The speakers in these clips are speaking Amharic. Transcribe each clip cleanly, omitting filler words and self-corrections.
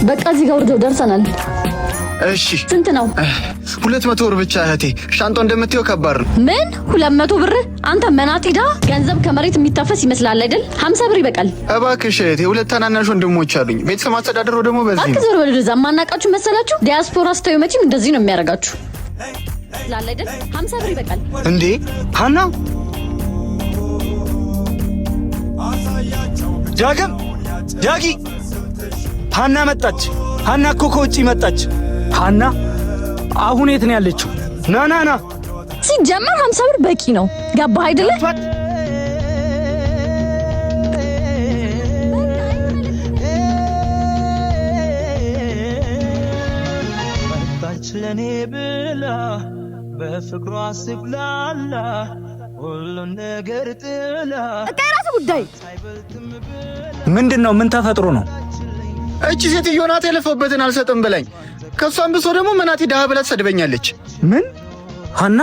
በቃ እዚህ ጋር ወርደው ደርሰናል። እሺ ስንት ነው? 200 ብር ብቻ እህቴ። ሻንጣው እንደምትየው ከባድ ነው። ምን 200 ብር? አንተ መናጢዳ ገንዘብ ከመሬት የሚታፈስ ይመስላል አይደል? 50 ብር ይበቃል። እባክሽ እህቴ፣ ሁለት ታናናሽ ወንድሞች አሉኝ። ቤተሰብ ማስተዳደር ደግሞ በዚህ ነው። አክዘር ወደዛ ማናቃችሁ መሰላችሁ? ዲያስፖራ ስተዩ መቼም እንደዚህ ነው የሚያረጋችሁ። ላል አይደል? 50 ብር ይበቃል። እንዴ ሃና ዳግም ዳጊ ሃና መጣች። ሃና እኮ ከውጪ መጣች። ሃና አሁን የት ነው ያለችው? ና ሲጀመር 50 ብር በቂ ነው። ገባህ አይደለ? መጣች ለኔ ብላ በፍቅሯ ስብላላ ሁሉ ነገር ጥላ ከራስ ጉዳይ ምንድነው? ምን ተፈጥሮ ነው? እቺ ሴትዮ ናት የለፈበትን አልሰጥም ብላኝ። ከሷም ብሶ ደግሞ መናቲ ደሃ ብላ ትሰድበኛለች። ምን ሃና?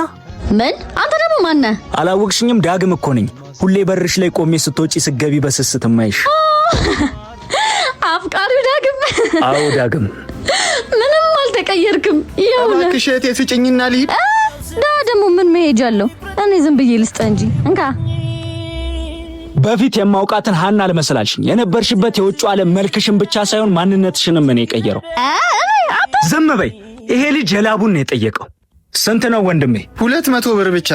ምን? አንተ ደግሞ ማን ነህ? አላወቅሽኝም? ዳግም እኮ ነኝ። ሁሌ በርሽ ላይ ቆሜ ስትወጪ ስገቢ በስስት ማይሽ አፍቃሪው ዳግም። አዎ ዳግም። ምንም አልተቀየርክም። ይኸው እባክሽ እህቴ ስጭኝና ልሂድ። ደግሞ ምን መሄጃለሁ? እኔ ዝም ብዬ ልስጥ እንጂ እንካ። በፊት የማውቃትን ሃና አልመሰላልሽኝ። የነበርሽበት የውጭ ዓለም መልክሽን ብቻ ሳይሆን ማንነትሽንም እኔ ቀየረው። ዝም በይ። ይሄ ልጅ የላቡን ነው የጠየቀው። ስንት ነው ወንድሜ? 200 ብር ብቻ።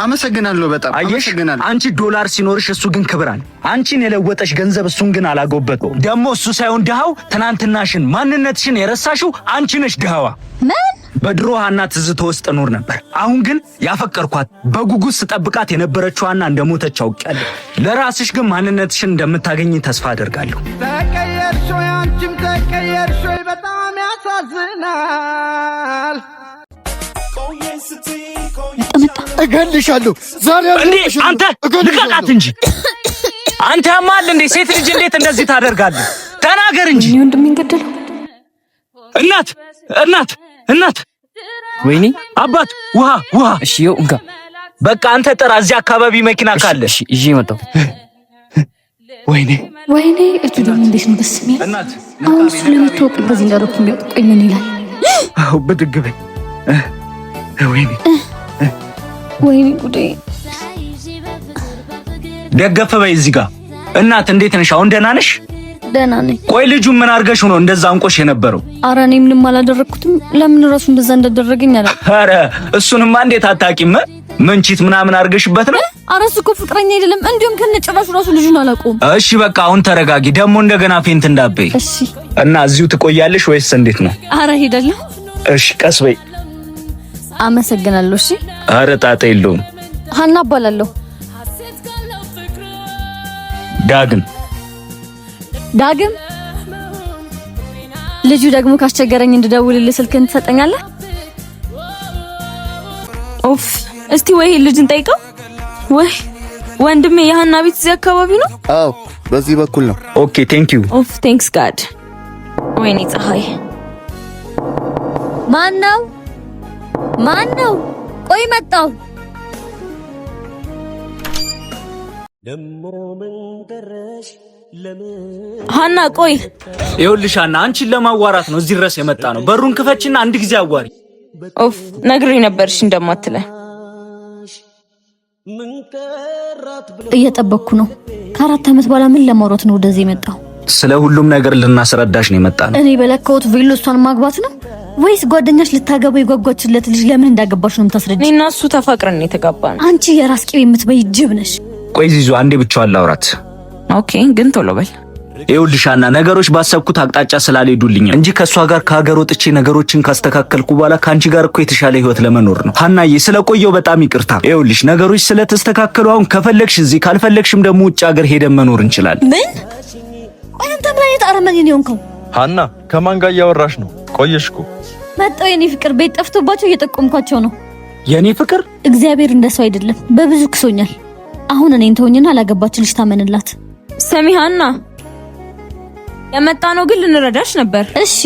አመሰግናለሁ፣ በጣም አመሰግናለሁ። አንቺ ዶላር ሲኖርሽ እሱ ግን ክብር አለ። አንቺን የለወጠሽ ገንዘብ እሱን ግን አላጎበጠው። ደግሞ እሱ ሳይሆን ድሃው ትናንትናሽን ማንነትሽን የረሳሽው አንቺ ነሽ ድሃዋ። ምን? በድሮ ሃና ትዝታ ውስጥ ኖር ነበር። አሁን ግን ያፈቀርኳት በጉጉት ስጠብቃት የነበረችው ሃና እንደሞተች አውቄያለሁ። ለራስሽ ግን ማንነትሽን እንደምታገኝ ተስፋ አደርጋለሁ። ተቀየርሽ ወይ አንቺም ተቀየርሽ ወይ በጣም ያሳዝናል። እገልሻለሁ ዛሬ። እንዴ አንተ ልቀቃት እንጂ አንተ ያማል እንዴ? ሴት ልጅ እንዴት እንደዚህ ታደርጋለህ? ተናገር እንጂ። ወንድሜን ገደለው። እናት ወይኔ አባት ውሃ። እሺ ይኸው እንካ። በቃ አንተ ጥራ። እዚህ አካባቢ መኪና ካለ እሺ ይዤ መጣሁ። ወይኔ እቱ ደግሞ እንዴት ነው ደስ የሚል። እናት አሁን እሱ ለምታውቅ በዚህ እንዳደረኩ ቢያውቀኝ ምን ይላል? አው ብድግ በይ። ወይኔ ጉዴ። ደገፈ በይ እዚህ ጋር። እናት እንዴት ነሽ? አሁን ደህና ነሽ? ደህና ነኝ። ቆይ ልጁ ምን አርገሽ ነው እንደዛ አንቆሽ የነበረው? ኧረ እኔ ምንም አላደረኩትም። ለምን ራሱ እንደዛ እንዳደረገኝ አላ። ኧረ እሱንማ እንዴት አታውቂም? ምንቺት ምናምን አርገሽበት ነው? ኧረ እሱ እኮ ፍቅረኛ አይደለም። እንዲሁም ከነጭራሹ ራሱ ልጁን አላውቀውም። እሺ በቃ አሁን ተረጋጊ። ደግሞ እንደገና ፌንት እንዳትበይ እሺ። እና እዚሁ ትቆያለሽ ወይስ እንዴት ነው? ኧረ ሄዳለሁ። እሺ ቀስ በይ። አመሰግናለሁ። እሺ። ኧረ ጣጣ የለውም። ሃና እባላለሁ። ዳግም ልጁ ደግሞ ካስቸገረኝ እንድደውልልህ ስልክህን ትሰጠኛለህ? ኦፍ እስቲ ወይ ልጅን ጠይቀው። ወይ ወንድሜ የሃና ቤት እዚህ አካባቢ ነው? አዎ በዚህ በኩል ነው። ኦኬ ቴንክ ዩ። ኦፍ ቴንክስ ጋድ። ወይኔ ፀሐይ። ማን ነው? ቆይ መጣሁ። ሃና ቆይ። ይኸውልሽ ሃና አንቺን ለማዋራት ነው እዚህ ድረስ የመጣ ነው። በሩን ክፈችና አንድ ጊዜ አዋሪ። ኦፍ ነግሬኝ ነበርሽ እንደማትለኝ። እየጠበቅኩ ነው። ከ4 ዓመት በኋላ ምን ለማውራት ነው ወደዚህ የመጣው? ስለ ሁሉም ነገር ልናስረዳሽ ነው የመጣ ነው። እኔ በለካውት ቬሎ እሷን ማግባት ነው ወይስ ጓደኛሽ ልታገባ የጓጓችለት ልጅ ለምን እንዳገባሽ ነው የምታስረዳኝ? እኔና እሱ ተፋቅረን የተጋባን። አንቺ የራስ ቅቤ የምትበይ ጅብ ነሽ። ቆይ ዚዙ አንዴ ብቻዋን ላውራት። ኦኬ ግን ቶሎ በል። ይኸውልሽ ሃና ነገሮች ባሰብኩት አቅጣጫ ስላልሄዱልኝ እንጂ ከሷ ጋር ከሀገር ወጥቼ ነገሮችን ካስተካከልኩ በኋላ ካንቺ ጋር እኮ የተሻለ ህይወት ለመኖር ነው። ሃናዬ ስለቆየው በጣም ይቅርታ። ይኸውልሽ ነገሮች ስለተስተካከሉ አሁን ከፈለግሽ እዚህ ካልፈለግሽም ደግሞ ውጭ ሀገር ሄደን መኖር እንችላለን። ምን? ቆይ አንተ ምን አይነት አረመኔ ነው የሆንከው? ሃና ከማን ጋር እያወራሽ ነው? ቆየሽ እኮ። መጣሁ የኔ ፍቅር። ቤት ጠፍቶባቸው እየጠቆምኳቸው ነው። የኔ ፍቅር እግዚአብሔር እንደሰው አይደለም፣ በብዙ ክሶኛል። አሁን እኔን ተወኝና አላገባች ልጅ ታመንላት። ሰሚ ሃና የመጣ ነው ግን ልንረዳሽ ነበር። እሺ